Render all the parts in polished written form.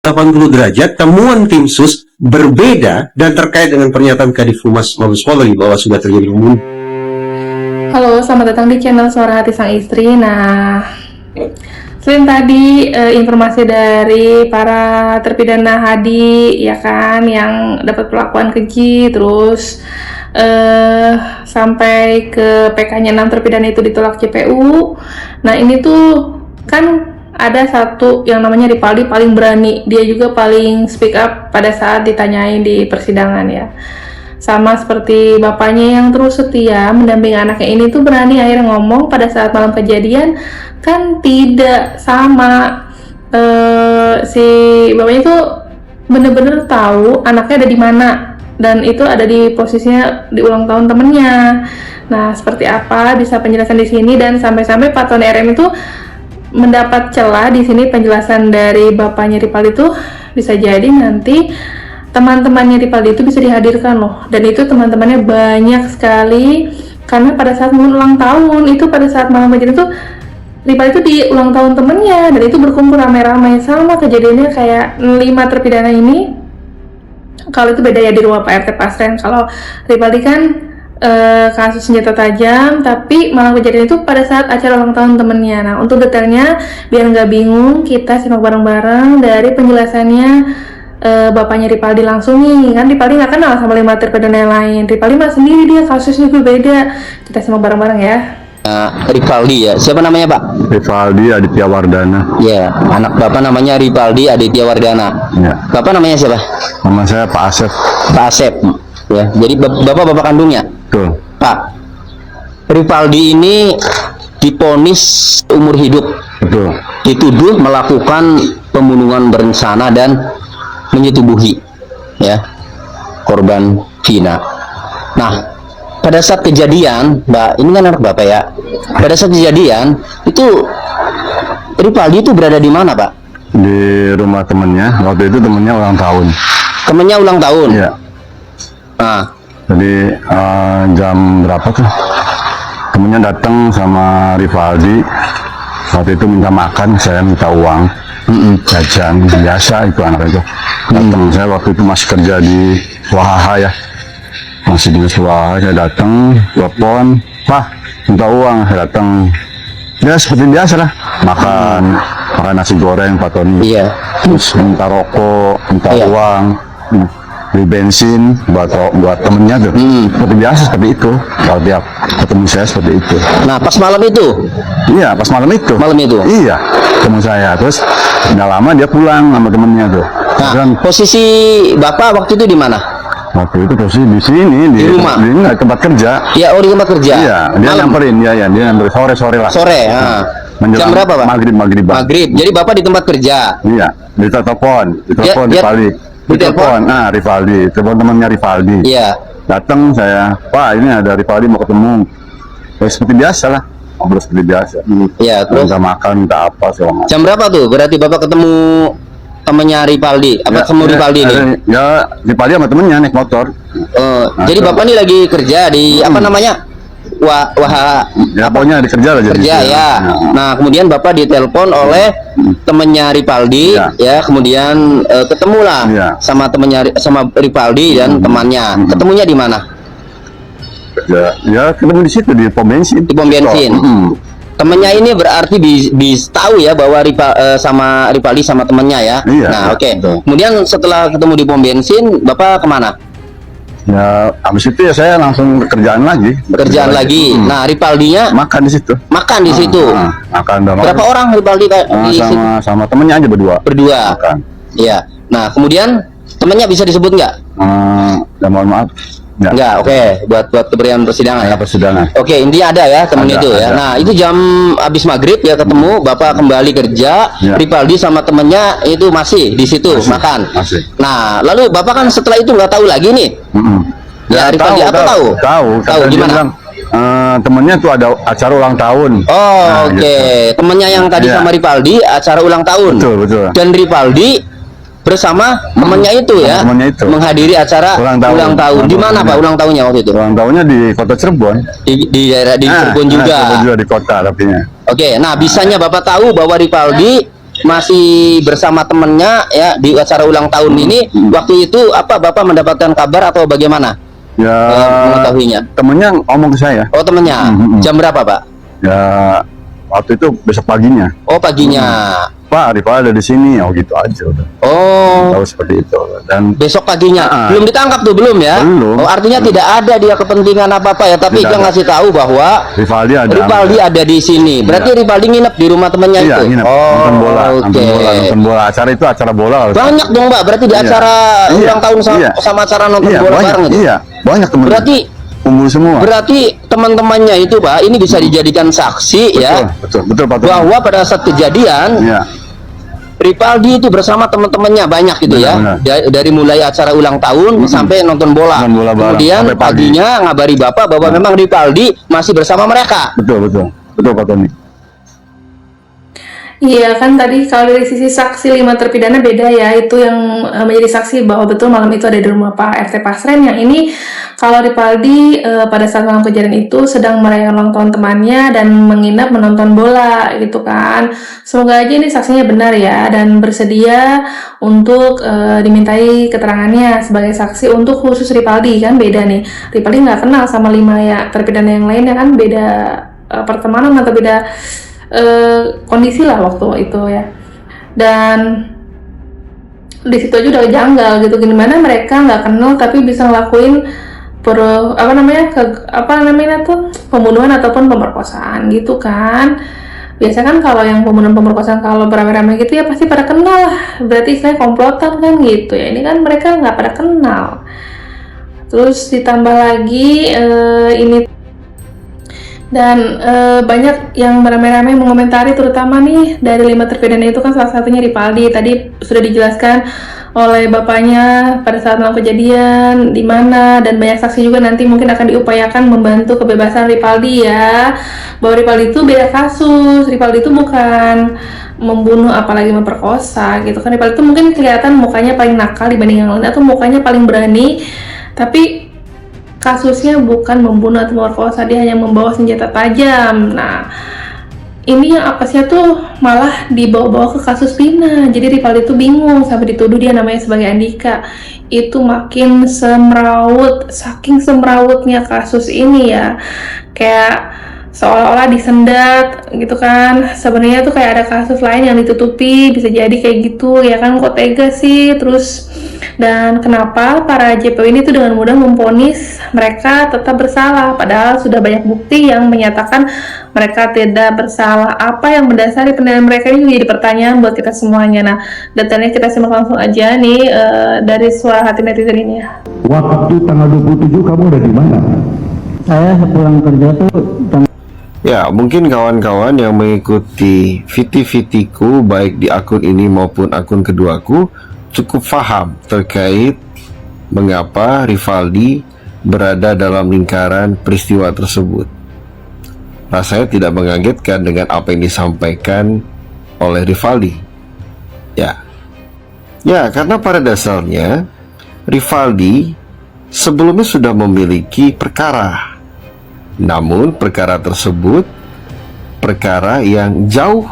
80 derajat, temuan tim sus berbeda dan terkait dengan pernyataan Kadif Humas Mabes Polri bahwa sudah terjadi pembunuhan. Halo, selamat datang di channel Suara Hati Sang Istri. Nah, selain tadi informasi dari para terpidana Hadi, ya kan, yang dapat perlakuan keji, terus sampai ke PK-nya 6 terpidana itu ditolak JPU. Nah, ini tuh kan ada satu yang namanya Ripaldi paling berani, dia juga paling speak up pada saat ditanyain di persidangan ya. Sama seperti bapaknya yang terus setia mendampingi anaknya ini tuh berani akhirnya ngomong pada saat malam kejadian. Kan tidak sama, si bapaknya tuh bener-bener tahu anaknya ada di mana, dan itu ada di posisinya di ulang tahun temennya. Nah, seperti apa bisa penjelasan di sini, dan sampai-sampai Pak Tony RM itu mendapat celah di sini penjelasan dari bapaknya Ripaldi itu bisa jadi nanti teman-temannya Ripaldi itu bisa dihadirkan loh, dan itu teman-temannya banyak sekali karena pada saat ulang tahun itu, pada saat malam kejadian itu Ripaldi itu di ulang tahun temennya, dan itu berkumpul ramai-ramai. Sama kejadiannya kayak 5 terpidana ini, kalau itu beda ya di rumah Pak RT Pasren. Kalau Ripaldi kan kasus senjata tajam, tapi malam kejadian itu pada saat acara ulang tahun temennya. Nah, untuk detailnya biar nggak bingung, kita simak bareng-bareng dari penjelasannya bapaknya Ripaldi langsung nih. Kan Ripaldi nggak kenal sama 5 terpidana yang lain, Ripaldi mah sendiri, dia kasusnya berbeda. Kita simak bareng-bareng ya. Ripaldi ya, siapa namanya Pak? Ripaldi Aditya Wardana. Ya, anak Bapak namanya Ripaldi Aditya Wardana. Ya. Bapak namanya siapa? Nama saya Pak Asep. Pak Asep. Ya, jadi Bapak kandungnya? Betul. Pak, Ripaldi ini diponis umur hidup. Betul. Dituduh melakukan pembunuhan berencana dan menyetubuhi ya korban Vina. Nah, pada saat kejadian, Mbak, ini kan anak Bapak ya. Pada saat kejadian itu Ripaldi itu berada di mana, Pak? Di rumah temennya. Waktu itu temennya ulang tahun. Temennya ulang tahun. Iya. Nah, Jadi jam berapa tuh? Temennya datang sama Ripaldi. Waktu itu minta makan, saya minta uang. Jajan biasa itu anak itu. Datang, saya waktu itu masih kerja di Wahaha ya. Masih di Wahaha, saya datang, telepon, Pak, minta uang. Saya datang. Ya seperti biasa lah, makan nasi goreng Pak Tony. iya. Terus minta rokok, minta Iya. uang, beli bensin buat temennya tuh. Seperti biasa seperti itu. Kalau tiap ketemu saya seperti itu. Nah, pas malam itu. Iya, pas malam itu. Malam itu. Iya, ketemu saya. Terus nggak lama dia pulang sama temennya tuh. Nah, Dan posisi Bapak waktu itu di mana? waktu itu posisi di sini Di rumah? di tempat kerja. Ya, di tempat kerja. Iya, dia Malam. nyamperin, dia nyamperin sore lah. Sore. Nah. Jam Menjelang berapa, Pak? Maghrib. Maghrib. Jadi Bapak di tempat kerja. Iya, ditelepon Dia- Ripaldi. ditelepon? Ripaldi, telepon temannya Ripaldi. Iya. Datang saya, Pak ini ada Ripaldi mau ketemu. Ya, seperti biasa lah, ngobrol seperti biasa. Iya, terus Minta makan, minta apa segala macam. jam berapa tuh? Berarti Bapak ketemu temannya Ripaldi. Apa ketemu Ripaldi ini? Ya, Ripaldi sama temennya naik motor. Jadi Bapak ini lagi kerja di apa namanya? Wah, Ya, pokoknya kerja lah jadi. kerja ya. Nah, kemudian Bapak ditelepon oleh temannya Ripaldi, Iya. ya. Kemudian ketemulah Iya. sama sama Ripaldi dan temannya. Ketemunya di mana? Ya, ketemu di situ di pom bensin. Di pom bensin. Temennya ini berarti bisa tahu ya bahwa sama Ripaldi sama temennya ya. Iya, Nah, iya, oke. betul. Kemudian setelah ketemu di pom bensin, Bapak kemana? Ya, habis itu ya saya langsung kerjaan lagi. Kerjaan lagi. Nah, Ripaldinya Makan di situ. makan di situ. Makan dong. Berapa orang Ripaldi Pak, di situ? sama temennya aja berdua. Berdua. Makan. Iya. Nah, kemudian temennya bisa disebut nggak? Ya mohon maaf. Nggak. Oke. Buat keberanian persidangan ya. Persidangan. Oke, intinya ada ya temen Ada, itu ya. ada. Nah, itu jam habis maghrib ya ketemu, Bapak kembali kerja, Ya. Ripaldi sama temennya itu masih di situ Masih, makan. masih. Nah, lalu Bapak kan setelah itu nggak tahu lagi nih. Ya, Ripaldi apa tahu? Tahu. Tahu Kata dia gimana? bilang, temennya tuh ada acara ulang tahun. Oh, Nah, oke. gitu. Temennya yang tadi Iya. sama Ripaldi acara ulang tahun. Betul. Dan Ripaldi bersama temannya itu ya, temannya itu. menghadiri acara Ulang tahun. ulang tahun. Di mana Pak ulang tahunnya waktu itu? Ulang tahunnya di kota Cirebon. Di daerah di Cirebon juga. Cirebon juga di kota tapi. Oke, nah bisanya Bapak tahu bahwa Ripaldi masih bersama temennya ya di acara ulang tahun ini. Waktu itu apa Bapak mendapatkan kabar atau bagaimana Ya, mengetahuinya? temennya ngomong ke saya. Oh temennya, jam berapa Pak? Ya, waktu itu besok paginya. Oh paginya. Pak, Rival ada di sini. Oh gitu aja udah. Oh Tahu seperti itu. Dan besok paginya Ah. belum ditangkap tuh belum ya? Belum. Oh artinya tidak ada dia kepentingan apa ya, tapi Tidak dia ada. ngasih tahu bahwa Rivaldi ada. Rivaldi ada di sini. Berarti Rivaldi nginep di rumah temannya Iya, itu. nginep. Oh Nonton bola, oke. nonton bola. Acara itu acara bola. Banyak dong Mbak, berarti di Iya. acara Iya. ulang tahun sama, Iya. sama acara nonton Iya, bola banyak. bareng itu. Iya, banyak temen. Berarti kumpul semua. berarti teman-temannya itu Pak, ini bisa dijadikan saksi ya Betul Pak. bahwa pada saat kejadian Iya. Rivaldi itu bersama teman-temannya banyak gitu ya. Benar. Dari mulai acara ulang tahun sampai nonton bola. Nonton bola bareng, Kemudian sampai pagi. paginya ngabari Bapak bahwa memang Rivaldi masih bersama mereka. Betul Pak Tony. Iya kan tadi kalau dari sisi saksi 5 terpidana beda ya, itu yang menjadi saksi bahwa betul malam itu ada di rumah Pak RT Pasren. Yang ini kalau Rivaldi pada saat malam kejadian itu sedang merayakan ulang tahun temannya dan menginap menonton bola gitu kan. Semoga aja ini saksinya benar ya dan bersedia untuk dimintai keterangannya sebagai saksi untuk khusus Rivaldi kan beda nih. Rivaldi nggak kenal sama 5 ya terpidana yang lainnya kan beda pertemanan atau beda kondisi lah waktu itu ya. Dan di situ aja udah janggal gitu, gimana mereka nggak kenal tapi bisa ngelakuin pembunuhan ataupun pemerkosaan gitu kan. Biasa kan kalau yang pembunuhan pemerkosaan kalau beramai-ramai gitu ya pasti pada kenal lah, berarti istilahnya komplotan kan gitu ya. Ini kan mereka nggak pada kenal. Terus ditambah lagi ini dan banyak yang beramai-ramai mengomentari, terutama nih dari 5 terpidana itu kan salah satunya Rivaldi. Tadi sudah dijelaskan oleh bapaknya pada saat malam kejadian di mana, dan banyak saksi juga nanti mungkin akan diupayakan membantu kebebasan Rivaldi ya, bahwa Rivaldi itu beda kasus. Rivaldi itu bukan membunuh apalagi memperkosa gitu kan. Rivaldi itu mungkin kelihatan mukanya paling nakal dibanding yang lain atau mukanya paling berani, tapi kasusnya bukan membunuh atau memperkosa, dia hanya membawa senjata tajam. Nah, ini yang apesnya tuh malah dibawa-bawa ke kasus Vina. Jadi Rivaldi tuh bingung sampai dituduh dia namanya sebagai Andika. Itu makin semrawut, saking semrawutnya kasus ini ya. Kayak seolah-olah disendat gitu kan. Sebenarnya tuh kayak ada kasus lain yang ditutupi, bisa jadi kayak gitu ya kan. Kok tega sih? Terus dan kenapa para JPU ini tuh dengan mudah memvonis mereka tetap bersalah, padahal sudah banyak bukti yang menyatakan mereka tidak bersalah. Apa yang mendasari penilaian mereka ini menjadi pertanyaan buat kita semuanya. Nah, detailnya kita simak langsung aja nih dari suara hati netizen ini ya. Waktu tanggal 27 kamu ada di mana? Saya pulang kerja tuh Ya, mungkin kawan-kawan yang mengikuti VT-VT-ku baik di akun ini maupun akun keduaku cukup paham terkait mengapa Rivaldi berada dalam lingkaran peristiwa tersebut. Rasanya tidak mengagetkan dengan apa yang disampaikan oleh Rivaldi. Ya, karena pada dasarnya Rivaldi sebelumnya sudah memiliki perkara. Namun perkara tersebut perkara yang jauh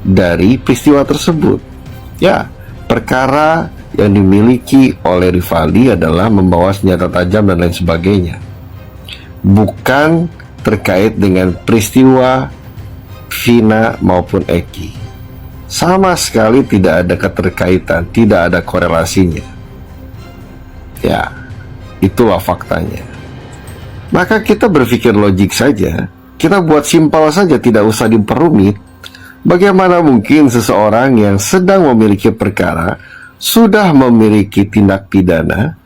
dari peristiwa tersebut. Ya, perkara yang dimiliki oleh Rivaldi adalah membawa senjata tajam dan lain sebagainya, bukan terkait dengan peristiwa Vina maupun Eki. Sama sekali tidak ada keterkaitan, tidak ada korelasinya. Ya, itulah faktanya. Maka kita berpikir logik saja, kita buat simpel saja, tidak usah diperumit. Bagaimana mungkin seseorang yang sedang memiliki perkara, sudah memiliki tindak pidana,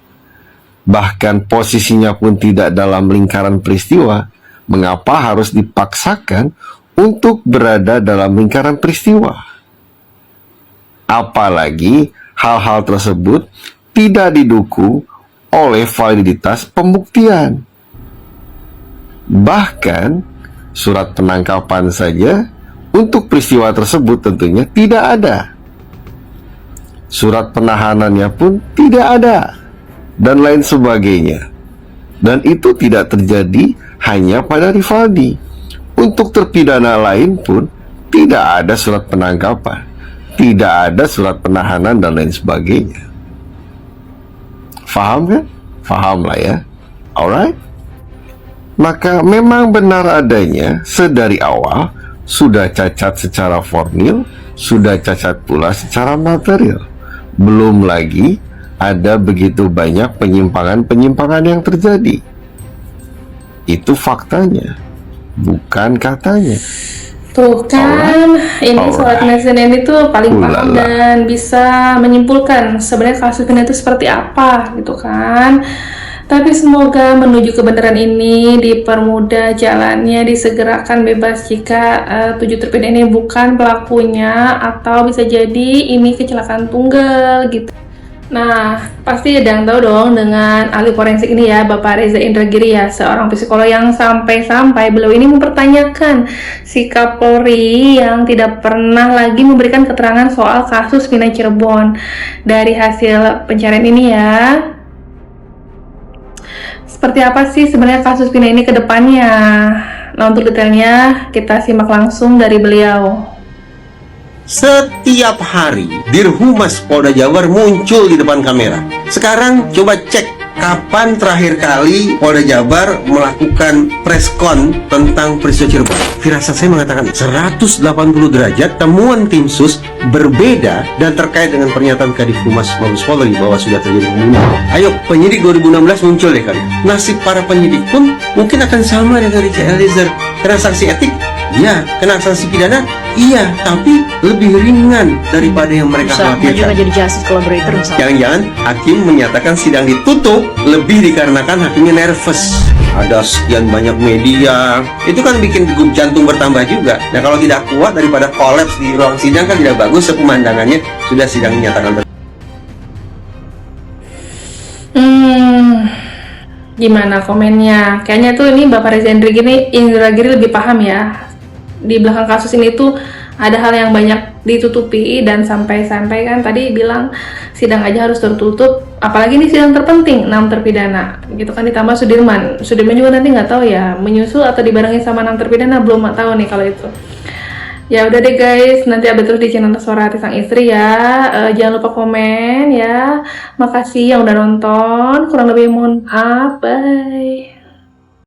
bahkan posisinya pun tidak dalam lingkaran peristiwa, mengapa harus dipaksakan untuk berada dalam lingkaran peristiwa? Apalagi hal-hal tersebut tidak didukung oleh validitas pembuktian. Bahkan surat penangkapan saja untuk peristiwa tersebut tentunya tidak ada. Surat penahanannya pun tidak ada, dan lain sebagainya. Dan itu tidak terjadi hanya pada Rivaldi. Untuk terpidana lain pun tidak ada surat penangkapan. tidak ada surat penahanan dan lain sebagainya. Faham kan? Faham lah ya. Alright? Maka memang benar adanya sedari awal sudah cacat secara formil, sudah cacat pula secara material. Belum lagi ada begitu banyak penyimpangan-penyimpangan yang terjadi. Itu faktanya, bukan katanya. Tuh kan, ini sobat netizen ini tuh paling paham dan bisa menyimpulkan sebenarnya kasus Vina itu seperti apa gitu kan. Tapi semoga menuju kebenaran ini dipermudah jalannya, disegerakan bebas jika 7 terpidana ini bukan pelakunya, atau bisa jadi ini kecelakaan tunggal gitu. Nah, pasti ada yang tahu dong dengan ahli forensik ini ya, Bapak Reza Indragiri ya, seorang psikolog yang sampai-sampai beliau ini mempertanyakan sikap Polri yang tidak pernah lagi memberikan keterangan soal kasus Vina Cirebon. Dari hasil pencarian ini ya, seperti apa sih sebenarnya kasus Vina ini ke depannya? Nah, untuk detailnya kita simak langsung dari beliau. Setiap hari Dirhumas Polda Jabar muncul di depan kamera. Sekarang coba cek kapan terakhir kali Polda Jabar melakukan preskon tentang peristiwa Cirebon. Firasat saya mengatakan 180 derajat temuan tim sus berbeda dan terkait dengan pernyataan Kadif Humas Mabes Polri bahwa sudah terjadi pembunuhan. Ayo, penyidik 2016 muncul deh kali. Nasib para penyidik pun mungkin akan sama dengan Richard Eliezer. Kena sanksi etik? Iya. Kena sanksi pidana? Iya, tapi lebih ringan daripada yang mereka khawatirkan. Juga jadi justice collaborator misalnya. Jangan-jangan hakim menyatakan sidang ditutup lebih dikarenakan hakimnya nervous. Ada sekian banyak media, itu kan bikin degup jantung bertambah juga. Nah, kalau tidak kuat daripada kolaps di ruang sidang kan tidak bagus pemandangannya. Sudah sidang dinyatakan Gimana komennya? Kayaknya tuh ini Bapak Reza Indragiri lebih paham ya. Di belakang kasus ini tuh ada hal yang banyak ditutupi, dan sampai-sampai kan tadi bilang sidang aja harus tertutup, apalagi ini sidang terpenting 6 terpidana gitu kan, ditambah Sudirman juga nanti nggak tahu ya menyusul atau dibarengi sama 6 terpidana, belum tahu nih kalau itu. Ya udah deh guys, nanti update terus di channel Suara Hati Sang Istri ya. Jangan lupa komen ya. Makasih yang udah nonton, kurang lebih mohon maaf, bye.